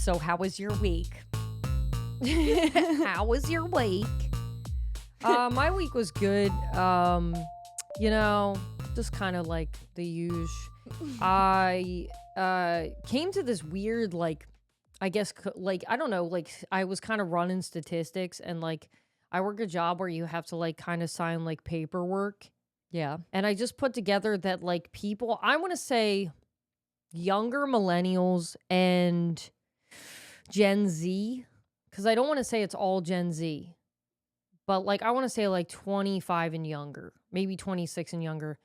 So how was your week? How was your week? My week was good. Just kind of like the usual. I came to this weird, I guess, I was kind of running statistics, and I work a job where you have to kind of sign paperwork. Yeah. And I just put together that people, I want to say younger millennials and Gen Z, because I don't want to say it's all Gen Z, but I want to say 25 and younger, maybe 26 and younger,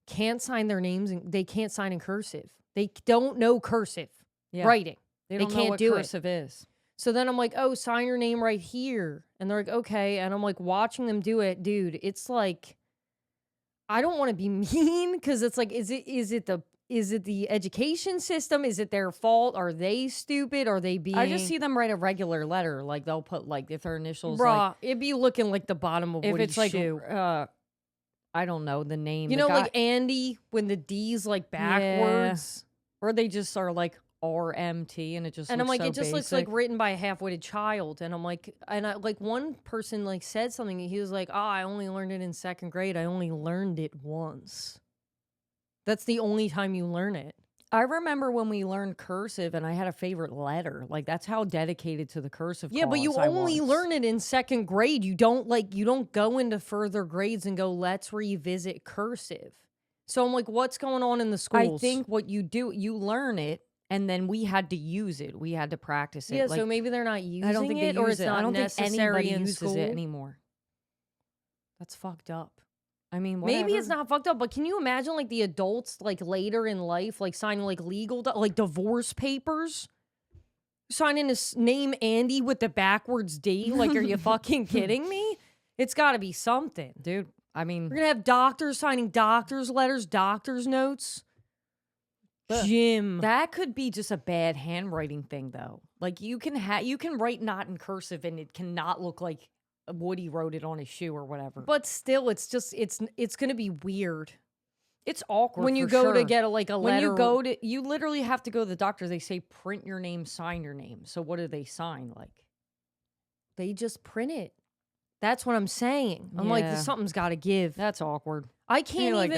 can't sign their names, and they can't sign in cursive. They don't know cursive writing. They don't know can't what do cursive is. So then I'm like, oh, sign your name right here. And they're like, okay. And I'm watching them do it. Dude, it's I don't want to be mean, because it's is it the education system? Is it their fault? Are they stupid? Are they being... I just see them write a regular letter. They'll put, if their initials, Bruh, it'd be looking like the bottom of if Woody's it's shoe. I don't know the name. You know, Andy, when the D's backwards? Yeah. Or they just are RMT, and it just and looks I'm so it just basic. looks written by a half-witted child. And I'm one person said something, he was I only learned it in second grade. I only learned it once. That's the only time you learn it. I remember when we learned cursive, and I had a favorite letter. That's how dedicated to the cursive. Yeah, but you only learn it in second grade. You don't you don't go into further grades and go, let's revisit cursive. So I'm what's going on in the schools? I think what you do, you learn it, and then we had to use it. We had to practice it. Yeah, so maybe they're not using I don't think it, they or use it's it. not I don't think necessary anybody in uses school. it anymore. That's fucked up. I mean, whatever. Maybe it's not fucked up, but can you imagine the adults later in life signing legal divorce papers, signing his name Andy with the backwards D? Are you fucking kidding me? It's got to be something, dude. I mean, we're gonna have doctors signing doctors' letters, doctors' notes. Jim, that could be just a bad handwriting thing, though. You can write not in cursive, and it cannot look like Woody wrote it on his shoe or whatever. But still, it's gonna be weird. It's awkward when you go to get a letter. When you literally have to go to the doctor. They say print your name, sign your name. So what do they sign? They just print it. That's what I'm saying. I'm something's got to give. That's awkward. I can't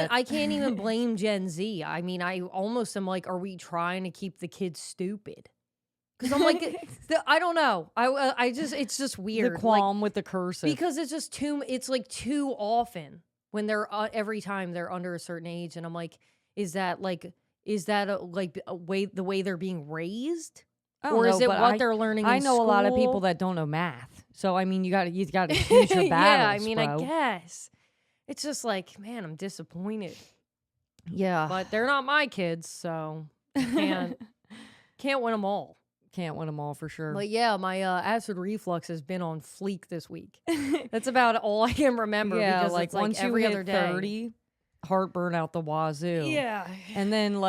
even blame Gen Z. I mean, I almost am are we trying to keep the kids stupid? Because I'm I don't know. It's just weird. The qualm with the cursive. Because it's just too often when they're, every time they're under a certain age. And I'm is that the way they're being raised? Or is it what they're learning in school? I know a lot of people that don't know math. So, I mean, you got to choose your battles, yeah, I mean, bro. I guess. It's just man, I'm disappointed. Yeah. But they're not my kids, so can't win them all. Can't win them all for sure. But yeah, my acid reflux has been on fleek this week. That's about all I can remember. Yeah, because it's once every you other hit day. 30, heartburn out the wazoo. Yeah. And then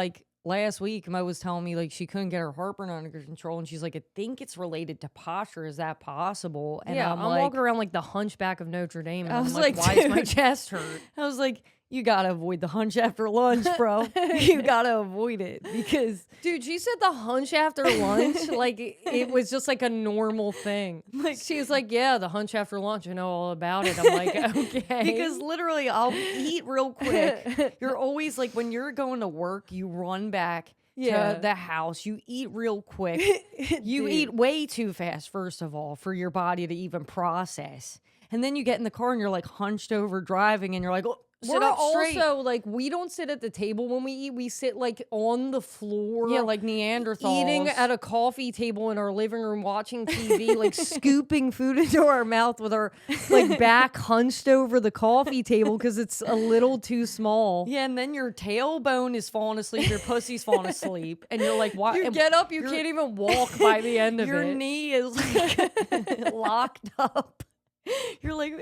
last week, Mo was telling me she couldn't get her heartburn under control, and she's I think it's related to posture. Is that possible? And yeah, I'm walking around like the Hunchback of Notre Dame, and I was why dude, is my chest hurt? I was you gotta avoid the hunch after lunch, bro. You gotta avoid it because, dude, she said the hunch after lunch it was just a normal thing. She was yeah, the hunch after lunch. I know all about it. I'm okay, because literally I'll eat real quick. You're always when you're going to work, you run back to the house. You eat real quick. You eat way too fast, first of all, for your body to even process. And then you get in the car and you're hunched over driving, and you're oh, we're also we don't sit at the table when we eat. We sit on the floor. Yeah, like Neanderthals. Eating at a coffee table in our living room, watching TV, scooping food into our mouth with our back hunched over the coffee table because it's a little too small. Yeah, and then your tailbone is falling asleep, your pussy's falling asleep, and you're why? You get up, you can't even walk by the end of your it. Your knee is locked up. You're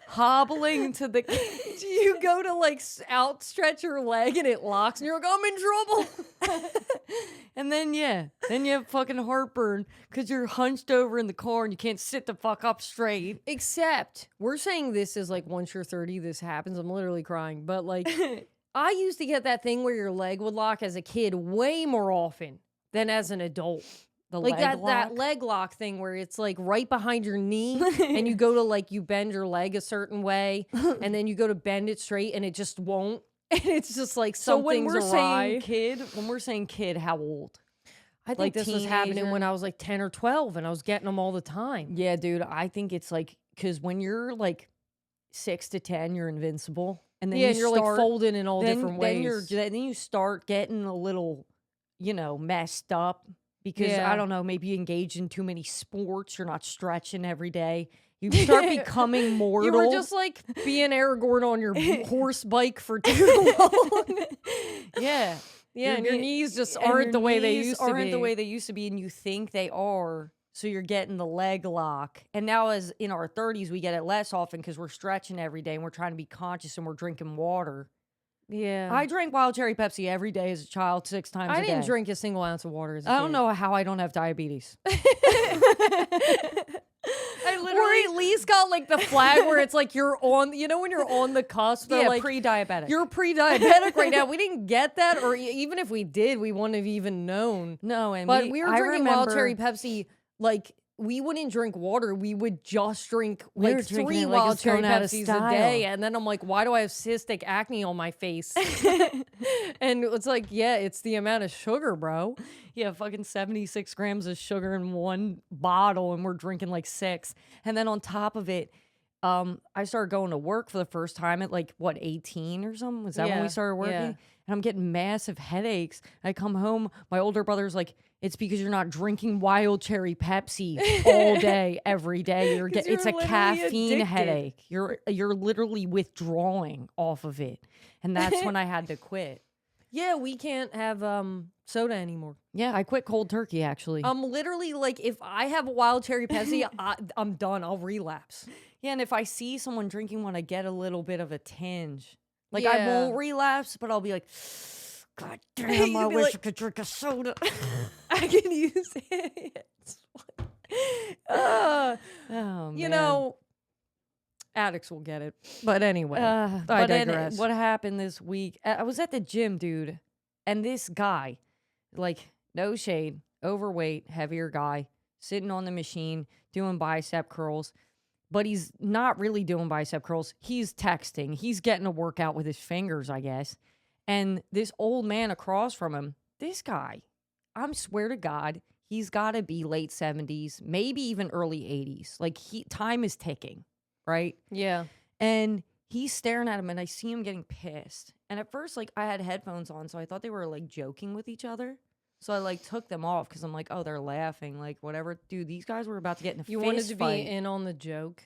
hobbling to the. Do you go to outstretch your leg and it locks and you're I'm in trouble? And then you have fucking heartburn because you're hunched over in the car and you can't sit the fuck up straight. Except we're saying this is once you're 30, this happens. I'm literally crying, but I used to get that thing where your leg would lock as a kid way more often than as an adult. The like leg lock? that leg lock thing where it's like right behind your knee and you go to like you bend your leg a certain way and then you go to bend it straight and it just won't. And it's just like something's awry. When we're saying kid, how old? I think like this was happening teenager? when I was like 10 or 12 and I was getting them all the time. Yeah, dude, I think it's like, because when you're like 6 to 10, you're invincible. And then and you're like folding in all different ways. Then you start getting a little, messed up. Because, I don't know, maybe you engage in too many sports. You're not stretching every day. You start becoming mortal. You were just like being Aragorn on your horse bike for too long. Yeah. Yeah, and your knees just aren't the way they used to be. Aren't the way they used to be, and you think they are. So you're getting the leg lock. And now as in our 30s, we get it less often because we're stretching every day and we're trying to be conscious and we're drinking water. Yeah. I drank wild cherry Pepsi every day as a child, 6 times a day. I didn't drink a single ounce of water as a kid. I don't know how I don't have diabetes. I literally, or at least got like the flag where it's like you're on, when you're on the cusp. Yeah, like, pre-diabetic. You're pre-diabetic right now. We didn't get that, or even if we did, we wouldn't have even known. No, but we were drinking wild cherry Pepsi like. We wouldn't drink water. We would just drink like 3 wild cherry Pepsis a day. And then I'm like, why do I have cystic acne on my face? And it's like, yeah, it's the amount of sugar, bro. Yeah, fucking 76 grams of sugar in one bottle, and we're drinking like 6. And then on top of it, I started going to work for the first time at 18 or something? Was that when we started working? Yeah. And I'm getting massive headaches. I come home, my older brother's like, it's because you're not drinking wild cherry Pepsi all day, every day. It's a caffeine headache. You're literally withdrawing off of it. And that's when I had to quit. Yeah, we can't have soda anymore. Yeah, I quit cold turkey, actually. I'm literally like, if I have a wild cherry Pepsi, I'm done. I'll relapse. Yeah, and if I see someone drinking one, I get a little bit of a tinge. I won't relapse, but I'll be like, God damn, I wish I could drink a soda. I can use it. Oh, man. Addicts will get it. But anyway, I digress. What happened this week? I was at the gym, dude, and this guy, no shade, overweight, heavier guy, sitting on the machine, doing bicep curls. But he's not really doing bicep curls. He's texting. He's getting a workout with his fingers, I guess. And this old man across from him, this guy, I swear to God, he's got to be late 70s, maybe even early 80s. Time is ticking, right? Yeah. And he's staring at him, and I see him getting pissed. And at first, I had headphones on, so I thought they were, joking with each other. So I took them off because I'm like, oh, they're laughing, whatever. Dude, these guys were about to get in a fist fight. You wanted to be in on the joke,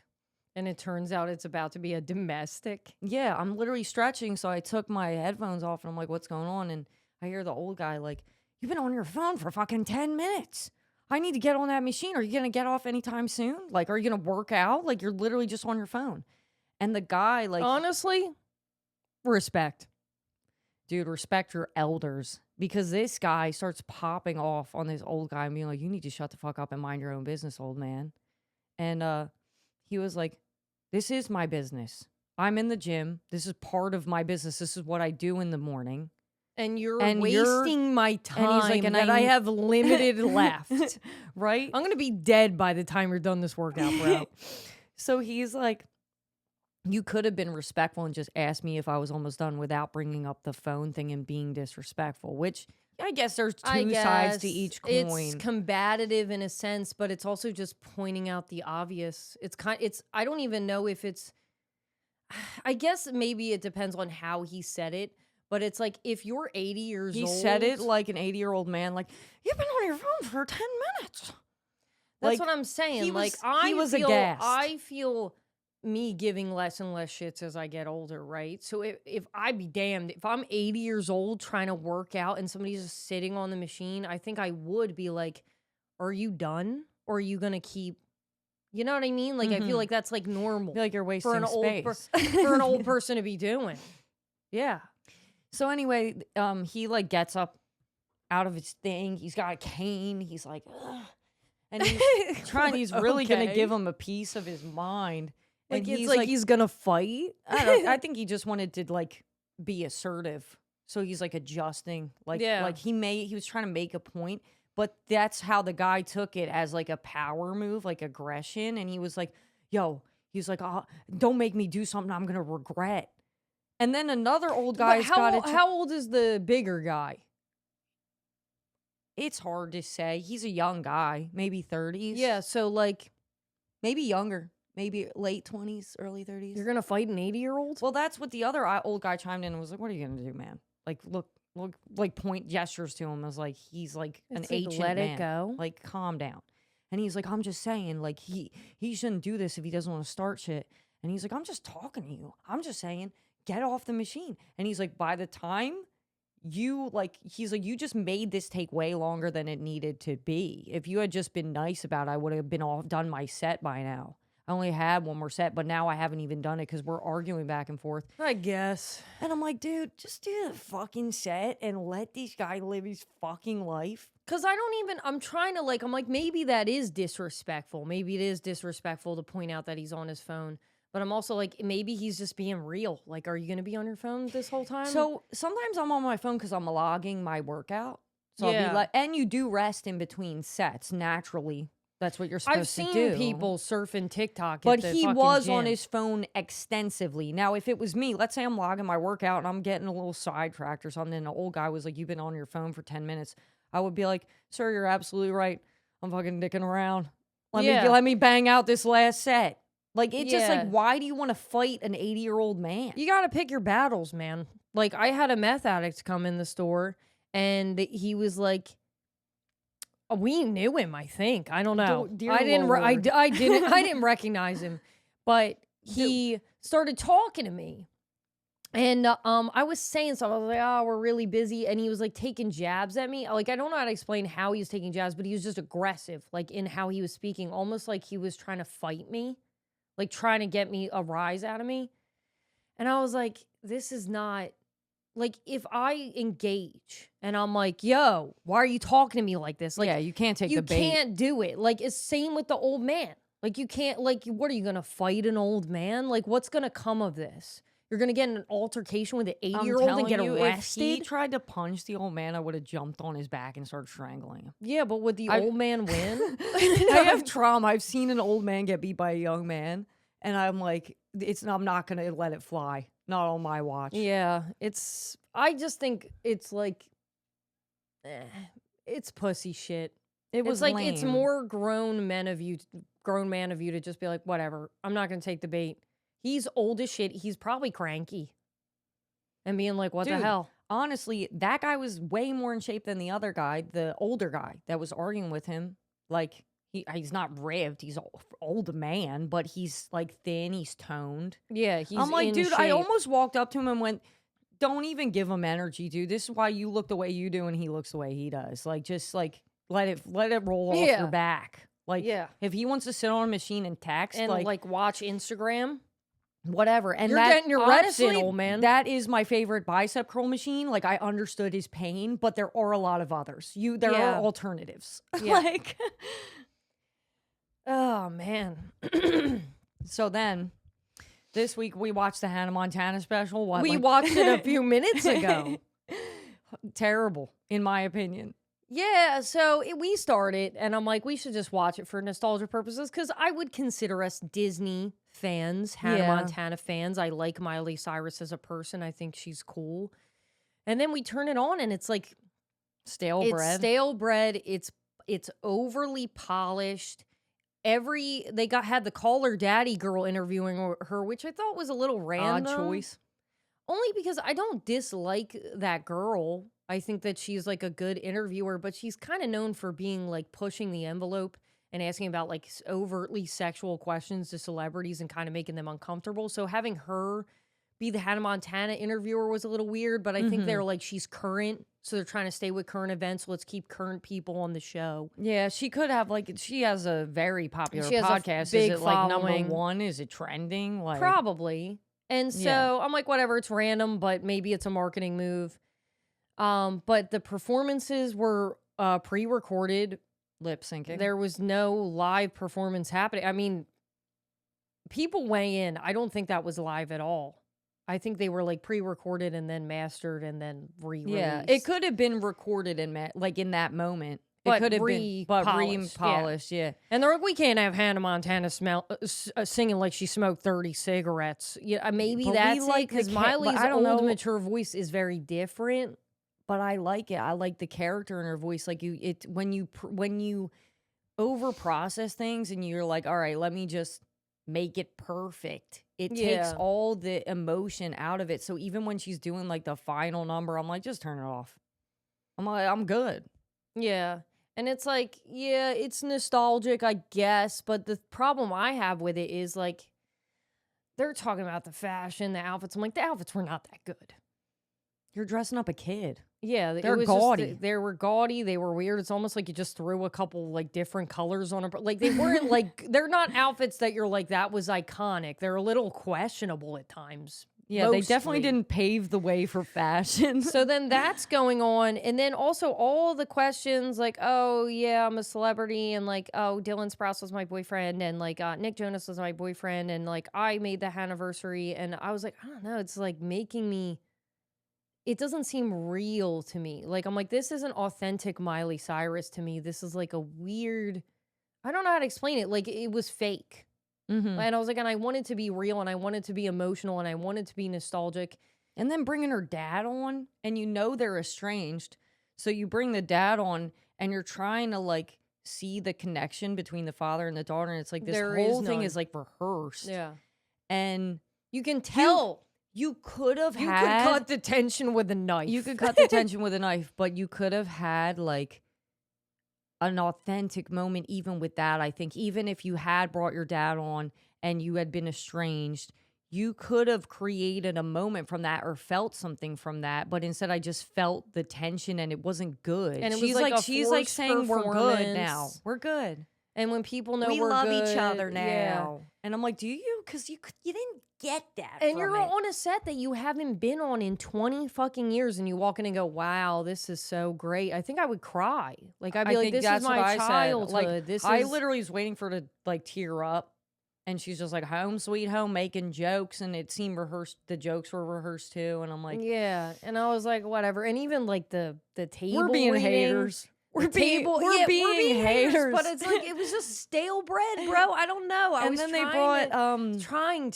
and it turns out it's about to be a domestic. Yeah, I'm literally stretching, so I took my headphones off, and I'm like, what's going on? And I hear the old guy you've been on your phone for fucking 10 minutes. I need to get on that machine. Are you going to get off anytime soon? Are you going to work out? You're literally just on your phone. And the guy, honestly, respect. Dude, respect your elders. Because this guy starts popping off on this old guy and being like, you need to shut the fuck up and mind your own business, old man. And he was like, this is my business. I'm in the gym. This is part of my business. This is what I do in the morning. And you're wasting my time. And he's like, and I have limited left. Right? I'm going to be dead by the time you're done this workout, bro. So he's like, you could have been respectful and just asked me if I was almost done without bringing up the phone thing and being disrespectful, which I guess there's two sides to each coin. It's combative in a sense, but it's also just pointing out the obvious. I don't even know if it's, I guess maybe it depends on how he said it, but it's if you're 80 years old. He said it like an 80-year-old man, you've been on your phone for 10 minutes. That's what I'm saying. He was aghast. I feel me giving less and less shits as I get older, right? So if I be damned, if I'm 80 years old trying to work out and somebody's just sitting on the machine, I think I would be like, are you done? Or are you going to keep, you know what I mean? I feel like that's normal. I feel like you're wasting space. For an old person to be doing. Yeah. So anyway, he gets up out of his thing. He's got a cane. He's like, ugh. And he's really going to give him a piece of his mind. And he's gonna fight. I think he just wanted to be assertive. So he's adjusting. He was trying to make a point, but that's how the guy took it, as like a power move, like aggression. And he was like, yo, he's like, oh, don't make me do something I'm going to regret. And then another old guy's how old is the bigger guy? It's hard to say. He's a young guy, maybe 30s. Yeah, so like maybe younger, maybe late 20s, early 30s. You're gonna fight an 80-year-old? Well, that's what the other old guy chimed in and was like, "What are you gonna do, man? Like, look, like point gestures to him as like he's like an ancient let man. it go. Like, calm down." And he's like, "I'm just saying, like he shouldn't do this if he doesn't want to start shit." And he's like, "I'm just talking to you. I'm just saying, get off the machine." And he's like, "By the time you he's like, you just made this take way longer than it needed to be. If you had just been nice about it, I would have been done my set by now. I only had one more set, but now I haven't even done it because we're arguing back and forth." I guess. And I'm like, dude, just do the fucking set and let this guy live his fucking life. Because I'm trying to I'm like, maybe that is disrespectful. Maybe it is disrespectful to point out that he's on his phone. But I'm also like, maybe he's just being real. Like, are you going to be on your phone this whole time? So sometimes I'm on my phone because I'm logging my workout. So yeah. I'll be like, and you do rest in between sets naturally. That's what you're supposed to do. I've seen people surfing TikTok. But he was gym. on his phone extensively. Now, if it was me, let's say I'm logging my workout and I'm getting a little sidetracked or something, and the old guy was like, "You've been on your phone for 10 minutes. I would be like, "Sir, you're absolutely right. I'm fucking dicking around. Let me bang out this last set." Like, it's just like, why do you want to fight an 80-year-old man? You got to pick your battles, man. Like, I had a meth addict come in the store, and he was like, we knew him, I think. I don't know. I didn't recognize him, but he started talking to me. And I was saying something. I was like, "Oh, we're really busy." And he was like taking jabs at me. Like, I don't know how to explain how he was taking jabs, but he was just aggressive, like in how he was speaking, almost like he was trying to fight me. Like, trying to get me a rise out of me. And I was like, this is not, like, if I engage and I'm like, "Yo, why are you talking to me like this?" Like, yeah, you can't take the bait. You can't do it. Like, it's same with the old man. Like, you can't, like, what are you going to fight an old man? Like, what's going to come of this? You're going to get in an altercation with an 80-year-old and get arrested? If he tried to punch the old man, I would have jumped on his back and started strangling him. Yeah, but would the old man win? I have trauma. I've seen an old man get beat by a young man, and I'm like, I'm not going to let it fly. Not on my watch. Yeah, I just think it's like, it's pussy shit. It's like, lame. it's more grown man of you to just be like, whatever, I'm not going to take the bait. He's old as shit. He's probably cranky. And being like, what the hell? Honestly, that guy was way more in shape than the other guy, the older guy that was arguing with him. Like, he's not ripped. He's an old man, but he's like thin. He's toned. Yeah, I'm like, dude, shape. I almost walked up to him and went, "Don't even give him energy, dude. This is why you look the way you do and he looks the way he does. Like, just like let it roll off your back. Like, if he wants to sit on a machine and text and like watch Instagram, whatever." And you're getting your reps in, old man. That is my favorite bicep curl machine. Like, I understood his pain, but there are a lot of others. There are alternatives. Yeah. Like, oh man. So then this week we watched the Hannah Montana special. We watched it a few minutes ago. Terrible, in my opinion. Yeah, so we started, and I'm like, we should just watch it for nostalgia purposes, because I would consider us Disney fans, Hannah Montana fans. I like Miley Cyrus as a person. I think she's cool. And then we turn it on, and it's like stale bread. It's stale bread. It's overly polished. They had the Call Her Daddy girl interviewing her, which I thought was a little random. Odd choice. Only because I don't dislike that girl. I think that she's like a good interviewer, but she's kind of known for being like pushing the envelope and asking about like overtly sexual questions to celebrities and kind of making them uncomfortable. So having her be the Hannah Montana interviewer was a little weird, but I think they're like, she's current, so they're trying to stay with current events. So let's keep current people on the show. Yeah, she could have she has a very popular podcast. Big is it following. Like number one? Is it trending? Like, probably. And so I'm like, whatever, it's random, but maybe it's a marketing move. But the performances were pre-recorded. Lip syncing. There was no live performance happening. I mean, people weigh in. I don't think that was live at all. I think they were like pre-recorded and then mastered and then re-released. Yeah, it could have been recorded in like in that moment. It could have been, but re-polished, yeah. And they're like, we can't have Hannah Montana singing like she smoked 30 cigarettes. Yeah, maybe but that's like because Miley's old mature voice is very different. But I like it. I like the character in her voice. Like when you over process things and you're like, all right, let me just make it perfect. It takes all the emotion out of it. So even when she's doing like the final number, I'm like, just turn it off. I'm like, I'm good. Yeah. And it's like, yeah, it's nostalgic, I guess. But the problem I have with it is like, they're talking about the fashion, the outfits. I'm like, the outfits were not that good. You're dressing up a kid. Yeah, they're gaudy. They were gaudy. They were weird. It's almost like you just threw a couple like different colors on it. Like they weren't like, they're not outfits that you're like, that was iconic. They're a little questionable at times. Yeah, mostly. They definitely didn't pave the way for fashion. So then that's going on. And then also all the questions like, oh, yeah, I'm a celebrity. And like, oh, Dylan Sprouse was my boyfriend. And like, Nick Jonas was my boyfriend. And like, I made the anniversary. And I was like, I don't know. It's like making me, it doesn't seem real to me. Like, I'm like, this isn't authentic Miley Cyrus to me. This is like a weird, I don't know how to explain it. Like, it was fake. Mm-hmm. And I was like, and I wanted to be real and I wanted to be emotional and I wanted to be nostalgic. And then bringing her dad on and you know they're estranged. So you bring the dad on and you're trying to like see the connection between the father and the daughter. And it's like this whole thing is like rehearsed. Yeah. And you can tell. You could have You could cut the tension with a knife. You could cut the tension with a knife, but you could have had like an authentic moment even with that. I think even if you had brought your dad on and you had been estranged, you could have created a moment from that or felt something from that. But instead I just felt the tension and it wasn't good. And it was like she's like saying we're good now. We're good. And when people know we we're love good, each other now. Yeah. And I'm like, do you? Because you didn't get that. And you're on a set that you haven't been on in 20 fucking years, and you walk in and go, "Wow, this is so great." I think I would cry. Like I'd be like, "This is my childhood." Like, this I literally was waiting for her to like tear up, and she's just like, "Home sweet home," making jokes, and it seemed rehearsed. The jokes were rehearsed too, and I'm like, "Yeah." And I was like, "Whatever." And even like the table, we're being haters. We're being haters, but it's like it was just stale bread, bro. I don't know. I was trying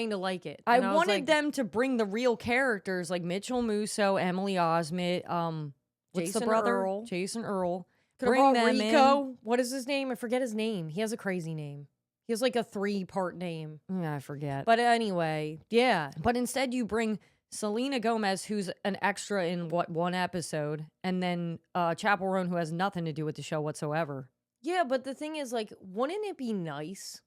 to like it. I wanted them to bring the real characters like Mitchell Musso, Emily Osment, what's the brother? Jason Earl. Bring them Rico. In. What is his name? I forget his name. He has a crazy name. He has like a 3-part name. Yeah, I forget. But anyway, yeah. But instead you bring Selena Gomez, who's an extra in one episode, and then Chappell Roan, who has nothing to do with the show whatsoever. Yeah, but the thing is, like, wouldn't it be nice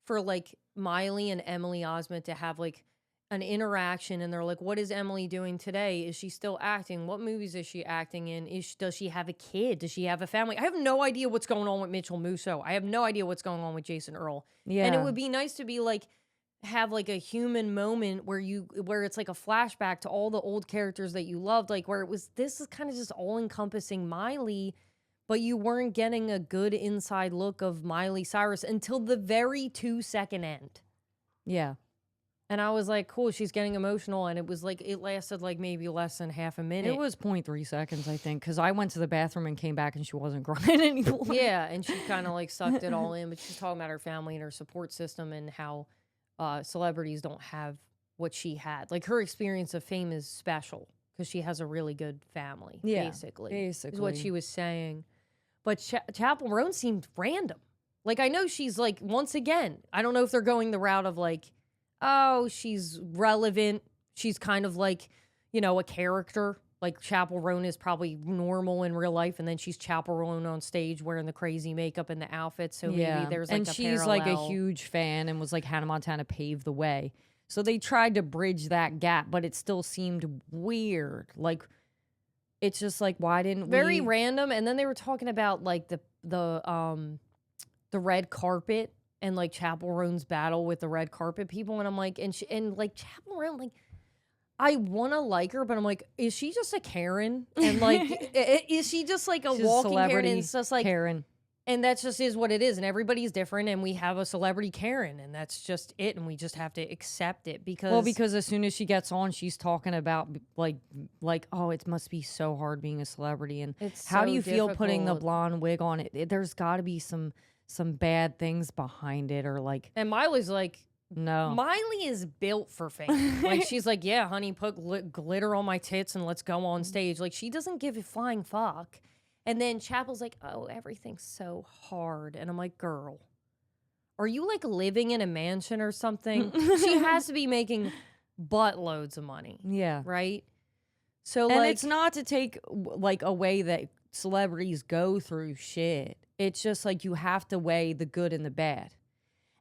for like Miley and Emily Osment to have like an interaction, and they're like, "What is Emily doing today? Is she still acting? What movies is she acting in? Does she have a kid? Does she have a family?" I have no idea what's going on with Mitchell Musso. I have no idea what's going on with Jason Earl. Yeah, and it would be nice to be like, have like a human moment where it's like a flashback to all the old characters that you loved, like where this is kind of just all encompassing Miley, but you weren't getting a good inside look of Miley Cyrus until the very 2-second end. Yeah. And I was like, cool, she's getting emotional. And it was like, it lasted like maybe less than half a minute. It was 0.3 seconds, I think, because I went to the bathroom and came back and she wasn't crying anymore. Yeah. And she kind of like sucked it all in, but she's talking about her family and her support system and how celebrities don't have what she had. Like her experience of fame is special because she has a really good family. Yeah, basically is what she was saying. But Chappell Roan seemed random. Like I know she's like, once again, I don't know if they're going the route of like, oh, she's relevant. She's kind of like, you know, a character. Like Chappell Roan is probably normal in real life, and then she's Chappell Roan on stage wearing the crazy makeup and the outfits. So maybe there's like she's parallel. Like a huge fan and was like Hannah Montana paved the way. So they tried to bridge that gap, but it still seemed weird. Like it's just like, why didn't very random? And then they were talking about like the red carpet and like Chappell Roan's battle with the red carpet people, and I'm like, and like Chappell Roan, like, I want to like her, but I'm like, is she just a Karen? And like, is she just like a walking Karen? And it's just like Karen. And that just is what it is. And everybody's different. And we have a celebrity Karen. And that's just it. And we just have to accept it because... Well, because as soon as she gets on, she's talking about like, oh, it must be so hard being a celebrity. And how do you feel putting the blonde wig on it? There's got to be some bad things behind it or like... And Miley's like... No. Miley is built for fame. Like, she's like, yeah, honey, put glitter on my tits and let's go on stage. Like, she doesn't give a flying fuck. And then Chappell's like, oh, everything's so hard. And I'm like, girl, are you like living in a mansion or something? She has to be making buttloads of money. Yeah. Right? So, and like, it's not to take like away that celebrities go through shit. It's just like you have to weigh the good and the bad.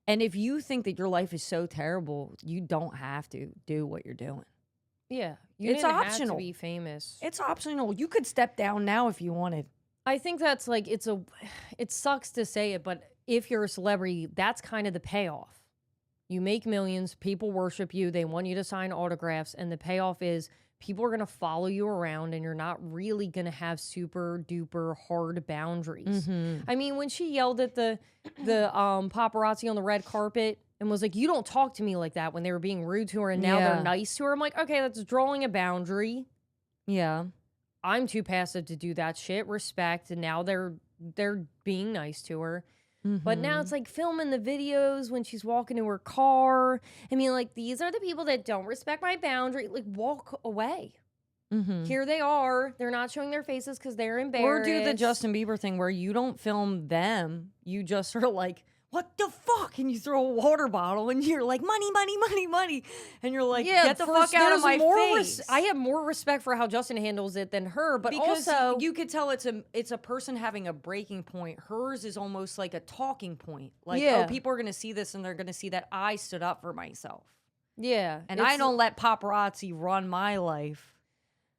And if you think that your life is so terrible, you don't have to do what you're doing. Yeah. It's optional. Have to be famous. It's optional. You could step down now if you wanted. I think that's like, it sucks to say it, but if you're a celebrity, that's kind of the payoff. You make millions, people worship you, they want you to sign autographs, and the payoff is people are going to follow you around and you're not really going to have super duper hard boundaries. Mm-hmm. I mean, when she yelled at the paparazzi on the red carpet and was like, you don't talk to me like that when they were being rude to her and now they're nice to her. I'm like, okay, that's drawing a boundary. Yeah. I'm too passive to do that shit. Respect. And now they're being nice to her. Mm-hmm. But now it's like filming the videos when she's walking to her car. I mean, like, these are the people that don't respect my boundary. Like, walk away. Mm-hmm. Here they are. They're not showing their faces because they're embarrassed. Or do the Justin Bieber thing where you don't film them. You just sort of like, what the fuck? And you throw a water bottle and you're like, money, money, money, money. And you're like, get the fuck out of my face. I have more respect for how Justin handles it than her, but because also you could tell it's a person having a breaking point. Hers is almost like a talking point. Like, oh, people are going to see this and they're going to see that I stood up for myself. Yeah. And I don't let paparazzi run my life.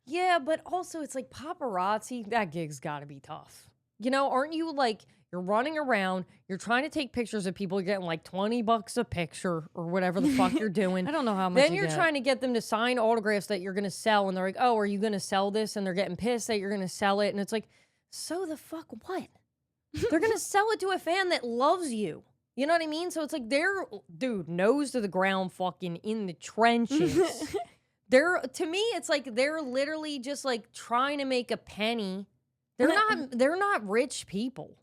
Yeah, but also it's like paparazzi, that gig's got to be tough. You know, aren't you like... You're running around. You're trying to take pictures of people. You're getting like $20 a picture or whatever the fuck you're doing. I don't know how much. Then you're trying to get them to sign autographs that you're going to sell. And they're like, oh, are you going to sell this? And they're getting pissed that you're going to sell it. And it's like, so the fuck what? They're going to sell it to a fan that loves you. You know what I mean? So it's like they're, dude, nose to the ground fucking in the trenches. To me, it's like they're literally just like trying to make a penny. They're not rich people.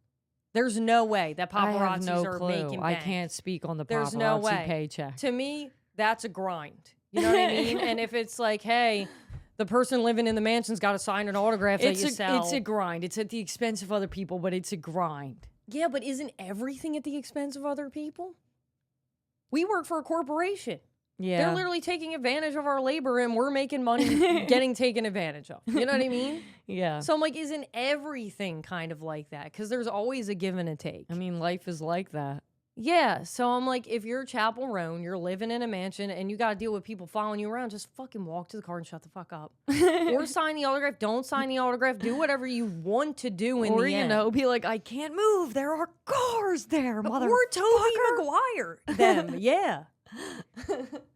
There's no way that paparazzis are making bank. I can't speak on the paparazzi paycheck. To me, that's a grind. You know what I mean? And if it's like, hey, the person living in the mansion's got to sign an autograph that you sell. It's a grind. It's at the expense of other people, but it's a grind. Yeah, but isn't everything at the expense of other people? We work for a corporation. Yeah. They're literally taking advantage of our labor and we're making money getting taken advantage of. You know what I mean? Yeah. So I'm like, isn't everything kind of like that? Because there's always a give and a take. I mean, life is like that. Yeah. So I'm like, if you're Chappell Roan, you're living in a mansion and you got to deal with people following you around, just fucking walk to the car and shut the fuck up. Or sign the autograph. Don't sign the autograph. Do whatever you want to do in the end. Or, be like, I can't move. There are cars there, motherfucker. Or Tobey Maguire them. Yeah.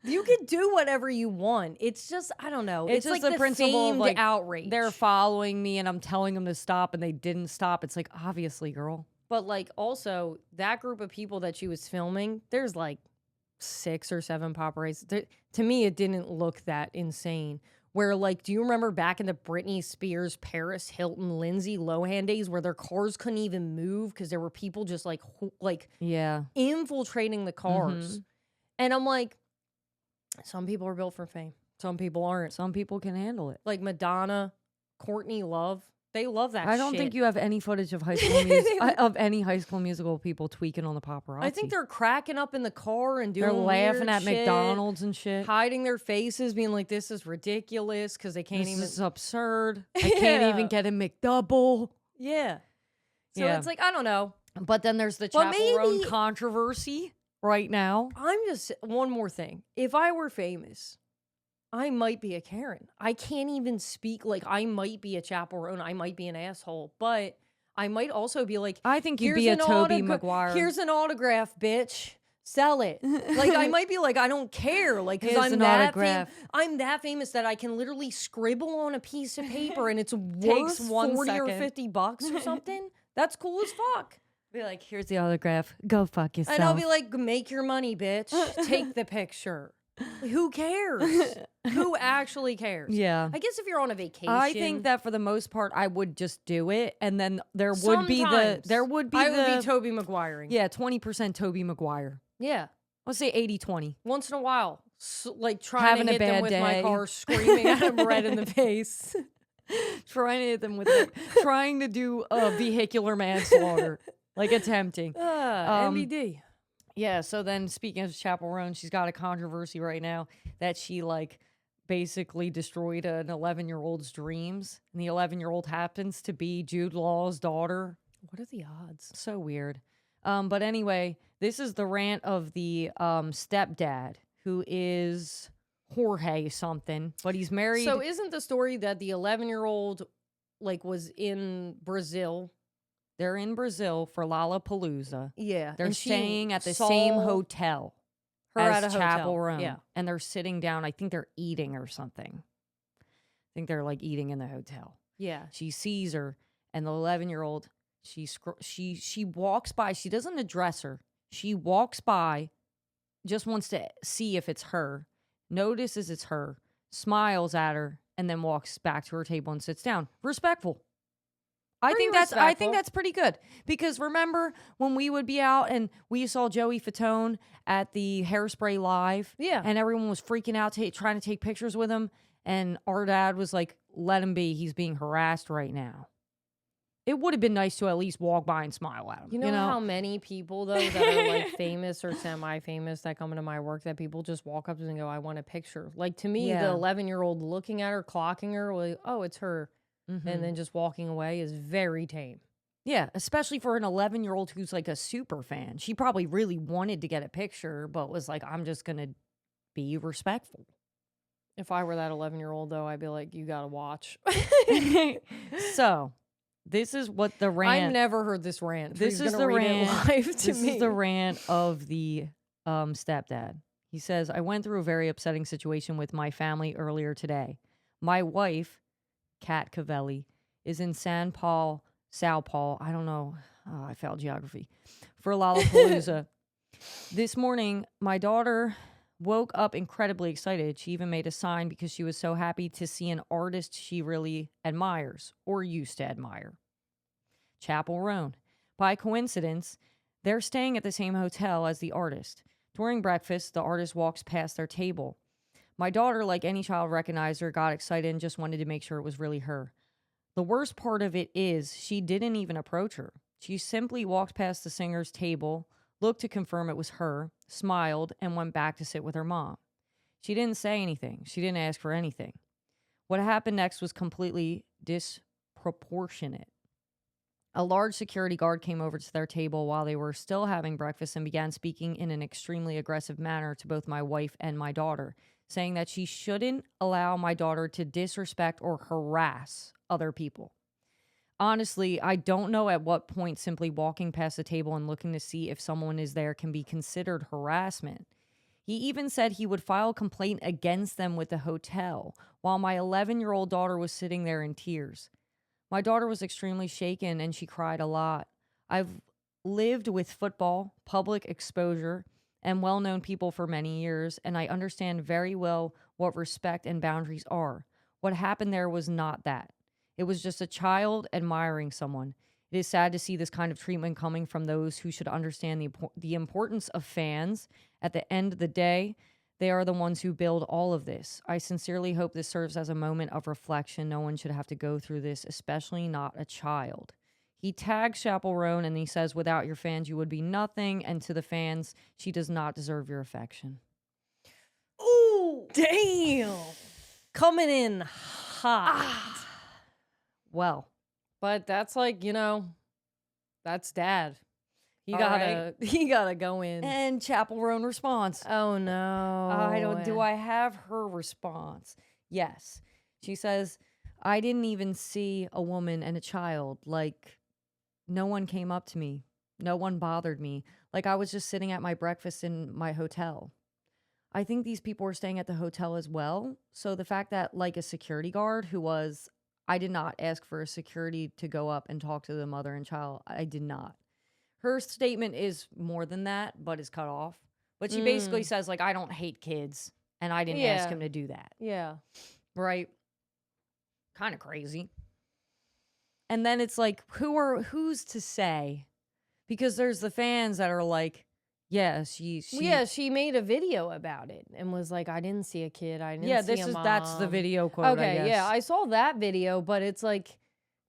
You can do whatever you want. It's just, I don't know. It's like the principle of like outrage. They're following me and I'm telling them to stop and they didn't stop. It's like, obviously, girl. But like also that group of people that she was filming, there's like 6 or 7 paparazzi. To me, it didn't look that insane. Where like, do you remember back in the Britney Spears, Paris Hilton, Lindsay Lohan days where their cars couldn't even move because there were people just like infiltrating the cars. Mm-hmm. And I'm like, some people are built for fame. Some people aren't. Some people can handle it. Like Madonna, Courtney Love. They love that shit. I don't think you have any footage of any High School Musical people tweaking on the paparazzi. I think they're cracking up in the car and doing They're laughing at shit, McDonald's and shit. Hiding their faces, being like, this is ridiculous because they can't This is absurd. I can't even get a McDouble. Yeah. So it's like, I don't know. But then there's the Chappell Roan controversy. Right now, I'm just one more thing. If I were famous, I might be a Karen. I can't even speak like I might be a Chappell Roan. I might be an asshole, but I might also be like, I think you'd be a Tobey Maguire. Here's an autograph, bitch. Sell it. Like I might be like, I don't care. Like because I'm that famous that I can literally scribble on a piece of paper and it's worth 40 or $50 or something. That's cool as fuck. Be like, here's the autograph. Go fuck yourself. And I'll be like, make your money, bitch. Take the picture. Who cares? Who actually cares? Yeah. I guess if you're on a vacation. I think that for the most part, I would just do it. And then there would be I would be Toby Maguiring. Yeah, 20% Toby Maguire. Yeah. Let's say 80-20. Once in a while. Like trying Having to a hit them bad with day. my car, screaming at them right in the face. Trying to hit them with trying to do vehicular manslaughter. Like attempting. MBD. Yeah, so then speaking of Chappell Roan, she's got a controversy right now that she like basically destroyed an 11-year-old's dreams. And the 11-year-old happens to be Jude Law's daughter. What are the odds? So weird. But anyway, this is the rant of the stepdad, who is Jorge something, but he's married. So isn't the story that the 11-year-old like was in Brazil? They're in Brazil for Lollapalooza. Yeah. They're staying at the same hotel as Chappell Roan. Yeah. And they're sitting down. I think they're eating or something. I think they're like eating in the hotel. Yeah. She sees her, and the 11-year-old, she walks by. She doesn't address her. She walks by, just wants to see if it's her, notices it's her, smiles at her, and then walks back to her table and sits down. Respectful. I think that's pretty good, because remember when we would be out and we saw Joey Fatone at the Hairspray Live, and everyone was freaking out trying to take pictures with him, and our dad was like, "Let him be. He's being harassed right now." It would have been nice to at least walk by and smile at him. You know how many people though that are like famous or semi-famous that come into my work that people just walk up to and go, "I want a picture." Like to me, the 11-year-old looking at her, clocking her, like, "Oh, it's her." Mm-hmm. And then just walking away is very tame. Yeah, especially for an 11-year-old who's like a super fan. She probably really wanted to get a picture, but was like, I'm just going to be respectful. If I were that 11-year-old, though, I'd be like, you got to watch. So, this is what the rant... I've never heard this rant. This is the rant. This is the rant of the stepdad. He says, I went through a very upsetting situation with my family earlier today. My wife... Kat Cavelli, is in Sao Paulo. I don't know. Oh, I failed geography. For Lollapalooza. This morning, my daughter woke up incredibly excited. She even made a sign because she was so happy to see an artist she really admires or used to admire. Chappell Roan. By coincidence, they're staying at the same hotel as the artist. During breakfast, the artist walks past their table. My daughter, like any child, recognized her, got excited, and just wanted to make sure it was really her. The worst part of it is she didn't even approach her. She simply walked past the singer's table, looked to confirm it was her, smiled, and went back to sit with her mom. She didn't say anything. She didn't ask for anything. What happened next was completely disproportionate. A large security guard came over to their table while they were still having breakfast and began speaking in an extremely aggressive manner to both my wife and my daughter, saying that she shouldn't allow my daughter to disrespect or harass other people. Honestly, I don't know at what point simply walking past the table and looking to see if someone is there can be considered harassment. He even said he would file a complaint against them with the hotel, while my 11-year-old daughter was sitting there in tears. My daughter was extremely shaken and she cried a lot. I've lived with football, public exposure, and well-known people for many years, and I understand very well what respect and boundaries are. What happened there was not that. It was just a child admiring someone. It is sad to see this kind of treatment coming from those who should understand the importance of fans. At the end of the day, they are the ones who build all of this. I sincerely hope this serves as a moment of reflection. No one should have to go through this, especially not a child. He tags Chappell Roan and he says, without your fans, you would be nothing. And to the fans, she does not deserve your affection. Ooh, damn. Coming in hot. Well. But that's like, that's dad. He gotta go in. And Chappell Roan response. Oh no. Do I have her response? Yes. She says, I didn't even see a woman and a child. Like, no one came up to me. No one bothered me. Like, I was just sitting at my breakfast in my hotel. I think these people were staying at the hotel as well. So the fact that, like, a security guard I did not ask for a security to go up and talk to the mother and child. I did not. Her statement is more than that, but is cut off. But she basically says, like, I don't hate kids, and I didn't ask him to do that. Yeah. Right? Kind of crazy. And then it's like, who's to say? Because there's the fans that are like, yeah, she made a video about it and was like, I didn't see a kid. I didn't see a mom. That's the video quote, Okay, I guess. yeah, I saw that video, but it's like,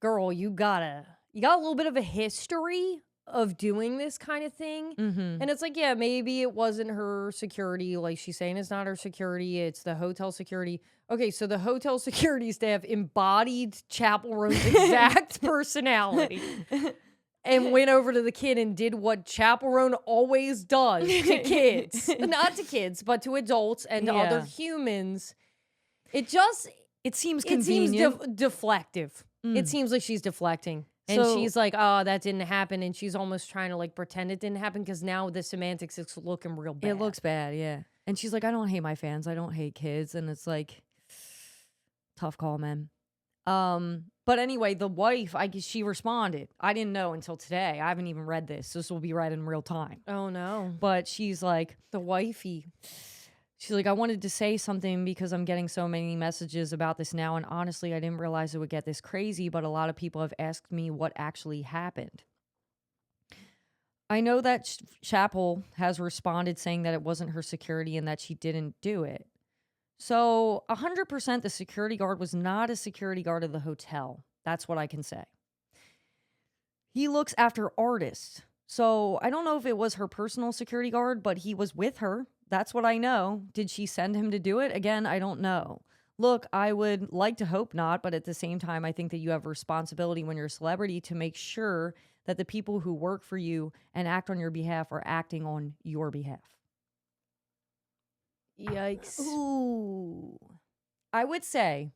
girl, you got a little bit of a history of doing this kind of thing. Mm-hmm. And it's like, yeah, maybe it wasn't her security. Like she's saying it's not her security. It's the hotel security. Okay, so the hotel security staff embodied Chappell Roan's exact personality and went over to the kid and did what Chappell Roan always does to kids. Not to kids, but to adults and to other humans. It seems convenient. It seems deflective. It seems like she's deflecting. And she's like, oh, that didn't happen. And she's almost trying to like pretend it didn't happen because now the semantics is looking real bad. It looks bad, yeah. And she's like, I don't hate my fans. I don't hate kids. And it's like, tough call, man. But anyway, the wife, she responded. I didn't know until today. I haven't even read this. This will be read in real time. Oh, no. But she's like, the wifey. She's like, I wanted to say something because I'm getting so many messages about this now. And honestly, I didn't realize it would get this crazy, but a lot of people have asked me what actually happened. I know that Chappell has responded saying that it wasn't her security and that she didn't do it. So 100% the security guard was not a security guard of the hotel. That's what I can say. He looks after artists. So I don't know if it was her personal security guard, but he was with her. That's what I know. Did she send him to do it? Again, I don't know. Look, I would like to hope not, but at the same time, I think that you have a responsibility when you're a celebrity to make sure that the people who work for you and act on your behalf are acting on your behalf. Yikes. Ooh. I would say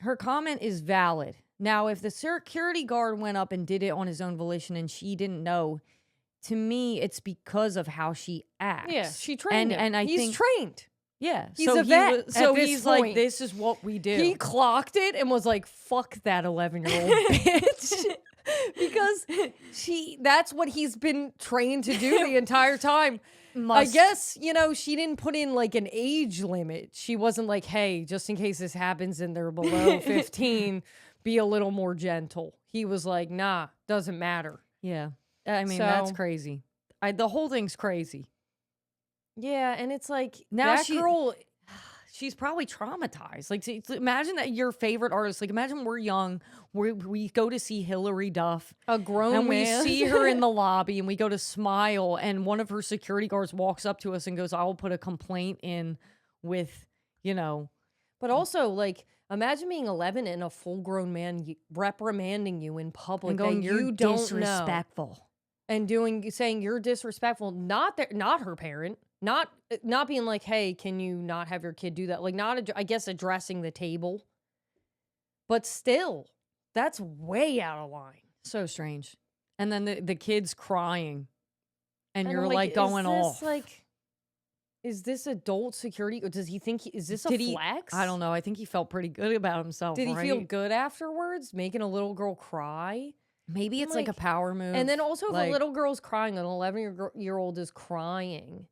her comment is valid. Now, if the security guard went up and did it on his own volition and she didn't know, to me, it's because of how she acts. Yeah, she trained him. And he's trained. Yeah. He's a vet. So he's like, this is what we do. He clocked it and was like, fuck that 11-year-old bitch. Because that's what he's been trained to do the entire time. I guess, she didn't put in like an age limit. She wasn't like, hey, just in case this happens and they're below 15, be a little more gentle. He was like, nah, doesn't matter. Yeah. I mean, that's crazy. The whole thing's crazy. Yeah, and it's like, now that girl, she's probably traumatized. Like, imagine that your favorite artist, like imagine we're young, we go to see Hillary Duff. A grown man. We see her in the lobby and we go to smile and one of her security guards walks up to us and goes, I'll put a complaint in with, But also, like, imagine being 11 and a full-grown man reprimanding you in public and going, you're disrespectful. Know. And saying you're disrespectful, not her parent, not being like, hey, can you not have your kid do that? Like, I guess addressing the table, but still, that's way out of line. So strange. And then the kid's crying, and you're I'm like going off. Is this adult security? Or does he think is this a flex? I don't know. I think he felt pretty good about himself. Did he feel good afterwards, making a little girl cry? Maybe it's like a power move. And then also if a little girl's crying, an 11-year-old is crying,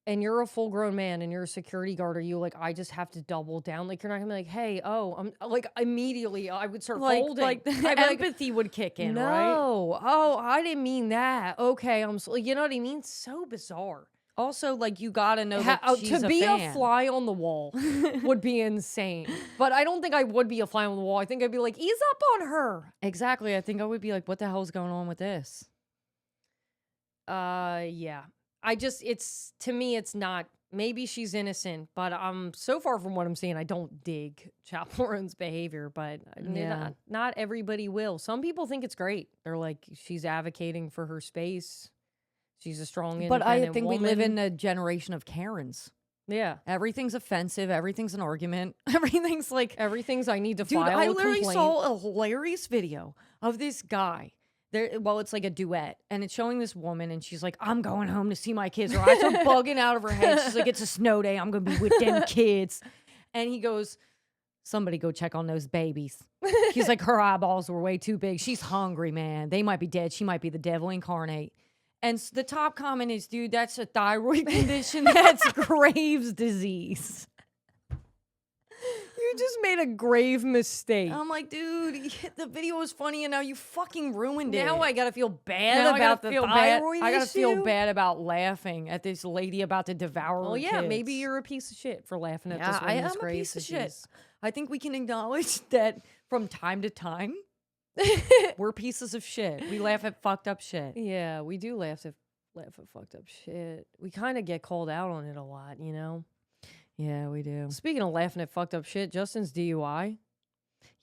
and you're a full-grown man and you're a security guard, are you like, I just have to double down? Like, you're not going to be like, hey, I'm like, immediately I would start folding. Like the empathy would kick in, right? No. Oh, I didn't mean that. Okay, you know what I mean? So bizarre. Also, like, you gotta know that she's to be a fan. A fly on the wall would be insane. But I don't think I would be a fly on the wall. I think I'd be like, ease up on her. Exactly. I think I would be like, what the hell is going on with this? Yeah. To me, it's not. Maybe she's innocent, but so far from what I'm seeing, I don't dig Chappell Roan's behavior. But not everybody will. Some people think it's great. They're like, she's advocating for her space. She's a strong, independent But I think woman. we live in a generation of Karens. Yeah. Everything's offensive. Everything's an argument. Everything's like... Everything's I need to file a complaint. I literally saw a hilarious video of this guy. It's like a duet. And it's showing this woman and she's like, I'm going home to see my kids. Her eyes are bugging out of her head. She's like, it's a snow day. I'm going to be with them kids. And he goes, somebody go check on those babies. He's like, her eyeballs were way too big. She's hungry, man. They might be dead. She might be the devil incarnate. And the top comment is, dude, that's a thyroid condition. That's Graves' disease. You just made a grave mistake. I'm like, dude, the video was funny and now you fucking ruined it. Now I gotta feel bad about the thyroid issue. I gotta feel bad about laughing at this lady about to devour her kids. Maybe you're a piece of shit for laughing at this woman's I'm a Graves' piece of disease. shit. I think we can acknowledge that from time to time, we're pieces of shit. We laugh at fucked up shit. Yeah, we do laugh at fucked up shit. We kind of get called out on it a lot, you know? Yeah, we do. Speaking of laughing at fucked up shit, Justin's DUI.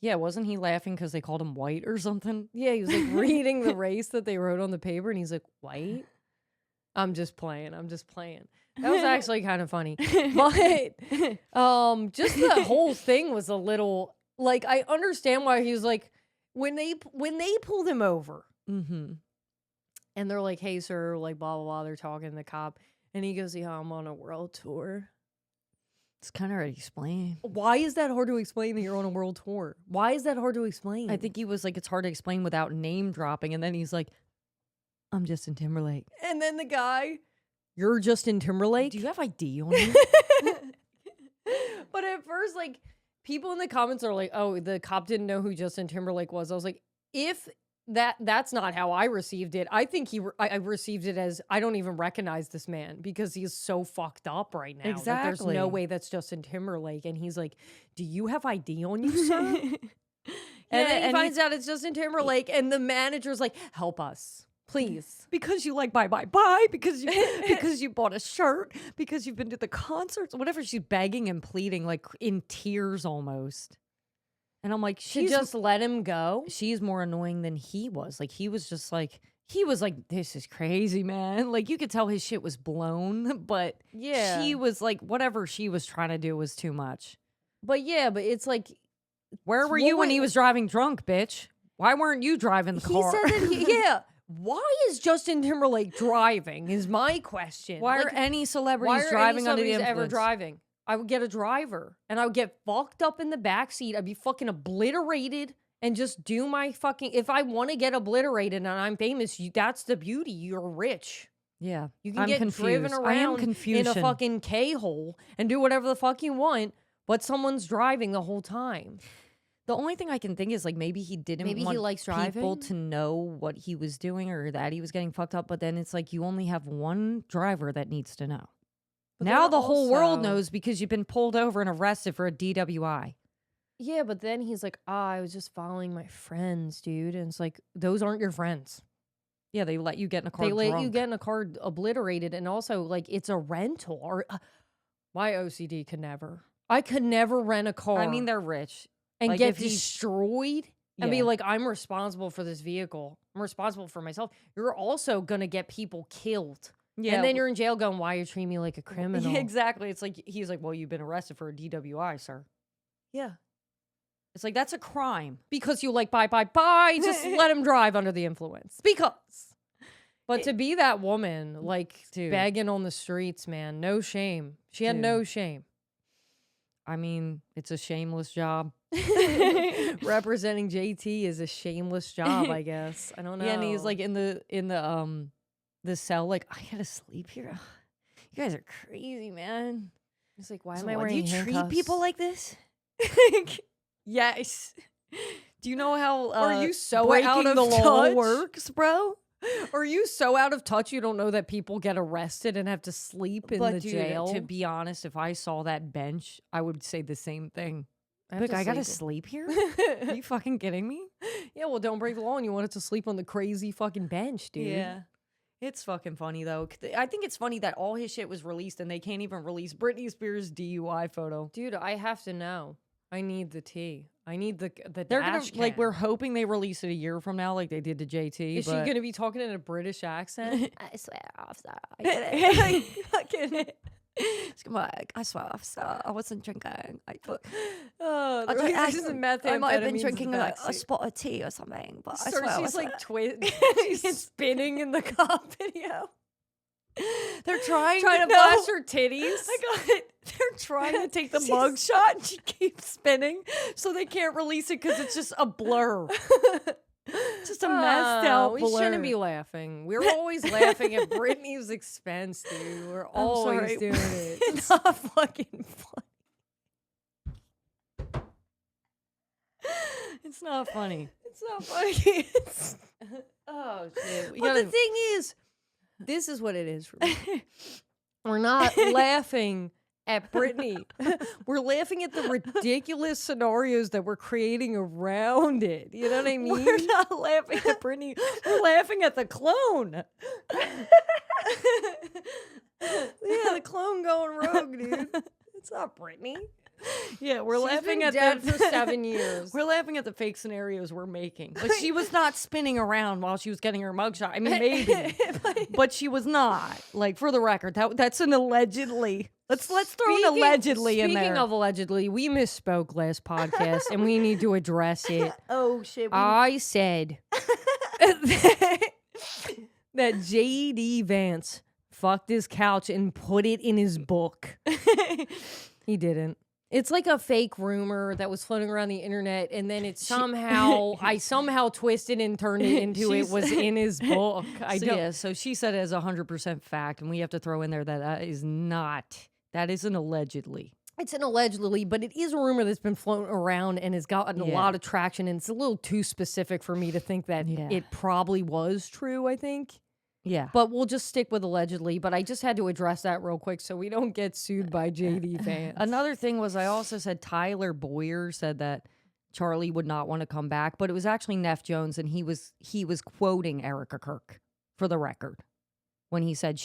Yeah, wasn't he laughing because they called him white or something? Yeah, he was like reading the race that they wrote on the paper and he's like, white? I'm just playing. That was actually kind of funny. But just the whole thing was a little, like, I understand why he was like, when they pulled him over and they're like, hey, sir, like, blah, blah, blah, they're talking to the cop. And he goes, yeah, I'm on a world tour. It's kind of hard to explain. Why is that hard to explain that you're on a world tour? Why is that hard to explain? I think he was like, it's hard to explain without name dropping. And then he's like, I'm Justin Timberlake. And then the guy, you're Justin Timberlake? Do you have ID on you? But at first, like, people in the comments are like, oh, the cop didn't know who Justin Timberlake was. I was like, if that's not how I received it. I think I received it as, I don't even recognize this man because he's so fucked up right now. Exactly. There's no way that's Justin Timberlake. And he's like, do you have ID on you, sir? and then he finds out it's Justin Timberlake and the manager's like, help us, please. Because you like bye, because you bought a shirt, because you've been to the concerts, whatever. She's begging and pleading, like in tears almost. And I'm like, she just let him go. She's more annoying than he was. Like, he was like, this is crazy, man. Like, you could tell his shit was blown, but yeah, she was like, whatever she was trying to do was too much. But yeah, but it's like, where were you when he was driving drunk, bitch? Why weren't you driving the car? He said that yeah. Why is Justin Timberlake driving? Is my question. Why are any celebrities driving under the influence? Ever driving? I would get a driver and I would get fucked up in the backseat. I'd be fucking obliterated and just do my fucking, if I want to get obliterated and I'm famous, that's the beauty. You're rich. Yeah. You can get driven around in a fucking K-hole and do whatever the fuck you want, but someone's driving the whole time. The only thing I can think is like maybe he didn't want he likes driving? people to know what he was doing or that he was getting fucked up. But then it's like you only have one driver that needs to know. But now the whole world knows because you've been pulled over and arrested for a DWI. Yeah, but then he's like, I was just following my friends, dude. And it's like, those aren't your friends. Yeah, they let you get in a car drunk. Let you get in a car obliterated. And also, like, it's a rental. Or my OCD could never. I could never rent a car. I mean, they're rich. And like get destroyed and be like, I'm responsible for this vehicle. I'm responsible for myself. You're also going to get people killed. Yeah. And then you're in jail going, why are you treating me like a criminal? Yeah, exactly. It's like, he's like, well, you've been arrested for a DWI, sir. Yeah. It's like, that's a crime. Because you like, bye. Just let him drive under the influence. Because. But to be that woman, like, begging on the streets, man, no shame. She had no shame. I mean, it's a shameless job. Representing JT is a shameless job, I guess. I don't know. Yeah, and he's like in the cell, like, I gotta sleep here. You guys are crazy, man. He's like, why am I wearing handcuffs? Do you treat people like this? Yes. Do you know how are you so out of the touch? Law works, bro? Are you so out of touch you don't know that people get arrested and have to sleep in the jail? To be honest, if I saw that bench, I would say the same thing. Look, I gotta sleep here? Are you fucking kidding me? Yeah, well, don't break the law and you want it to sleep on the crazy fucking bench, dude. Yeah. It's fucking funny, though. I think it's funny that all his shit was released and they can't even release Britney Spears' DUI photo. Dude, I have to know. I need the tea. I need the They're gonna, like, we're hoping they release it a year from now like they did to JT. Is she gonna be talking in a British accent? I swear, officer. I get it. I swear, officer. I wasn't drinking. I might have been drinking a spot of tea or something. But I swear, she's like she's spinning in the cop video. They're trying to flash her titties. I got it. They're trying to take the mug shot and she keeps spinning so they can't release it because it's just a blur. Just a messed out blur. We shouldn't be laughing. We're always laughing at Britney's expense, dude. We're always doing it. It's not fucking funny. It's not funny. It's not funny. Oh, shit. But the thing is, this is what it is for me. We're not laughing at Britney. We're laughing at the ridiculous scenarios that we're creating around it. You know what I mean? We're not laughing at Britney. We're laughing at the clone. Yeah, the clone going rogue, dude. It's not Britney. Yeah, we're laughing at dead for 7 years. We're laughing at the fake scenarios we're making. Like she was not spinning around while she was getting her mugshot. I mean, maybe, but she was not. Like for the record, that's an allegedly. Let's throw an allegedly in there. Speaking of allegedly, we misspoke last podcast, and we need to address it. Oh shit! I said that J.D. Vance fucked his couch and put it in his book. He didn't. It's like a fake rumor that was floating around the internet, and then it I somehow twisted and turned it into it was in his book. So she said it as 100% fact, and we have to throw in there that is not. That isn't allegedly. It's an allegedly, but it is a rumor that's been floating around and has gotten a lot of traction, and it's a little too specific for me to think that it probably was true, I think. Yeah. But we'll just stick with allegedly. But I just had to address that real quick so we don't get sued by JD fans. Another thing was I also said Tyler Boyer said that Charlie would not want to come back, but it was actually Neff Jones, and he was quoting Erica Kirk for the record when he said,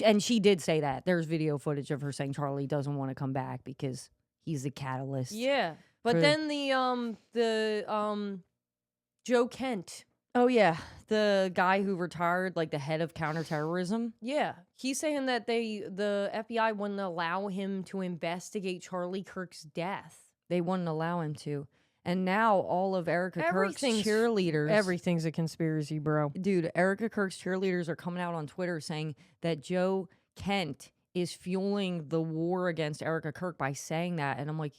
and she did say that. There's video footage of her saying Charlie doesn't want to come back because he's a catalyst. Yeah. But then the Joe Kent. Oh, yeah. The guy who retired, like the head of counterterrorism. Yeah. He's saying that the FBI wouldn't allow him to investigate Charlie Kirk's death. They wouldn't allow him to. And now all of Erica Kirk's cheerleaders. Everything's a conspiracy, bro. Dude, Erica Kirk's cheerleaders are coming out on Twitter saying that Joe Kent is fueling the war against Erica Kirk by saying that. And I'm like,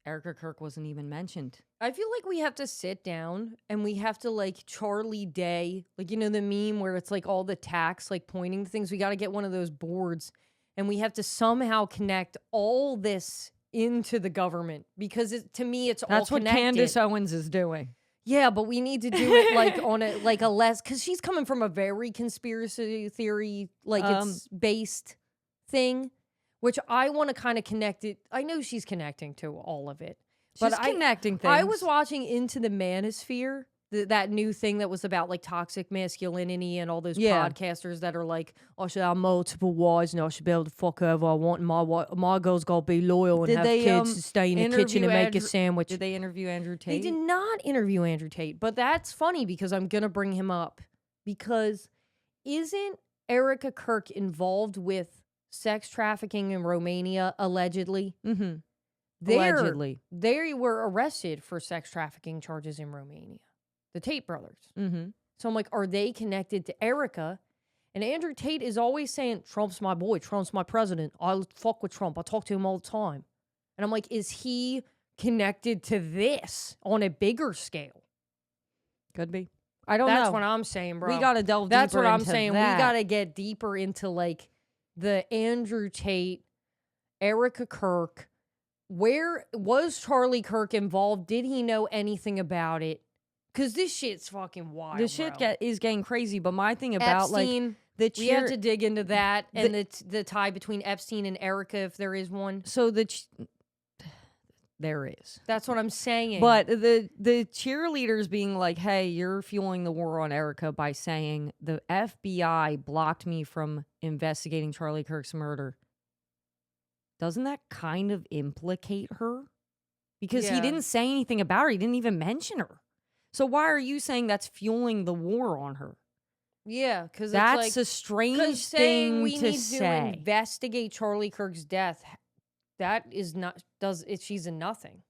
Erica Kirk wasn't even mentioned. I feel like we have to sit down and we have to like Charlie Day, like, you know, the meme where it's like all the tacks like pointing to things. We got to get one of those boards and we have to somehow connect all this into the government because to me, it's That's all connected. That's what Candace Owens is doing. Yeah, but we need to do it like on a less, because she's coming from a very conspiracy theory, like it's based thing. Which I want to kind of connect it. I know she's connecting to all of it. She's connecting things. I was watching Into the Manosphere, that new thing that was about like toxic masculinity and all those podcasters that are like, I should have multiple wives and I should be able to fuck whoever I want. And my girl's got to be loyal and have kids to stay in the kitchen and make a sandwich. Did they interview Andrew Tate? They did not interview Andrew Tate. But that's funny because I'm going to bring him up. Because isn't Erica Kirk involved with sex trafficking in Romania, allegedly? Mm-hmm. Allegedly. They were arrested for sex trafficking charges in Romania. The Tate brothers. Mm-hmm. So I'm like, are they connected to Erica? And Andrew Tate is always saying, Trump's my boy. Trump's my president. I fuck with Trump. I talk to him all the time. And I'm like, is he connected to this on a bigger scale? Could be. I don't know. That's what I'm saying, bro. We got to delve deeper into that. That's what I'm saying. We got to get deeper into like the Andrew Tate, Erica Kirk. Where was Charlie Kirk involved? Did he know anything about it? Because this shit's fucking wild. This shit is getting crazy. But my thing about Epstein, like we have to dig into that and the tie between Epstein and Erica, if there is one. So there is. That's what I'm saying. But the cheerleaders being like, hey, you're fueling the war on Erica by saying the FBI blocked me from investigating Charlie Kirk's murder. Doesn't that kind of implicate her? Because he didn't say anything about her. He didn't even mention her. So why are you saying that's fueling the war on her? Yeah, because that's it's like, a strange thing we to need say. To investigate Charlie Kirk's death. That is not she's a nothing.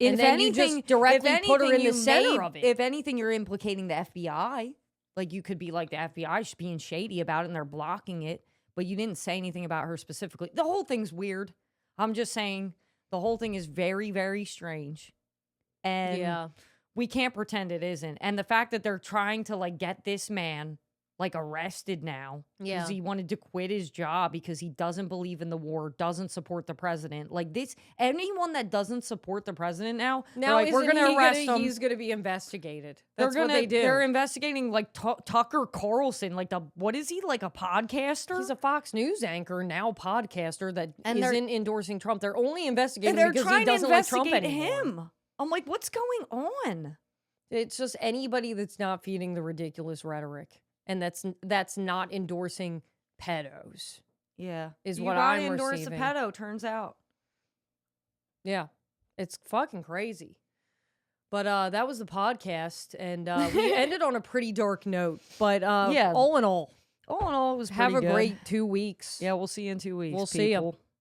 And then you just directly put her in the center of it. If anything, you're implicating the FBI. Like, you could be like, the FBI is being shady about it and they're blocking it, but you didn't say anything about her specifically. The whole thing's weird. I'm just saying the whole thing is very, very strange. And we can't pretend it isn't. And the fact that they're trying to, like, get this man, like, arrested now because he wanted to quit his job because he doesn't believe in the war, doesn't support the president. Like, this, anyone that doesn't support the president now like, we're going to arrest him. He's going to be investigated. That's what they do. They're investigating, like, Tucker Carlson, like, what is he, like, a podcaster? He's a Fox News anchor, now podcaster that isn't endorsing Trump. They're only investigating because he doesn't like Trump anymore. Him. I'm like, what's going on? It's just anybody that's not feeding the ridiculous rhetoric. And that's not endorsing pedos. Yeah. Is what I'm receiving. Endorse a pedo, turns out. Yeah. It's fucking crazy. But that was the podcast. And we ended on a pretty dark note. But all in all, it was pretty have a good. great 2 weeks. Yeah, we'll see you in 2 weeks. We'll see you.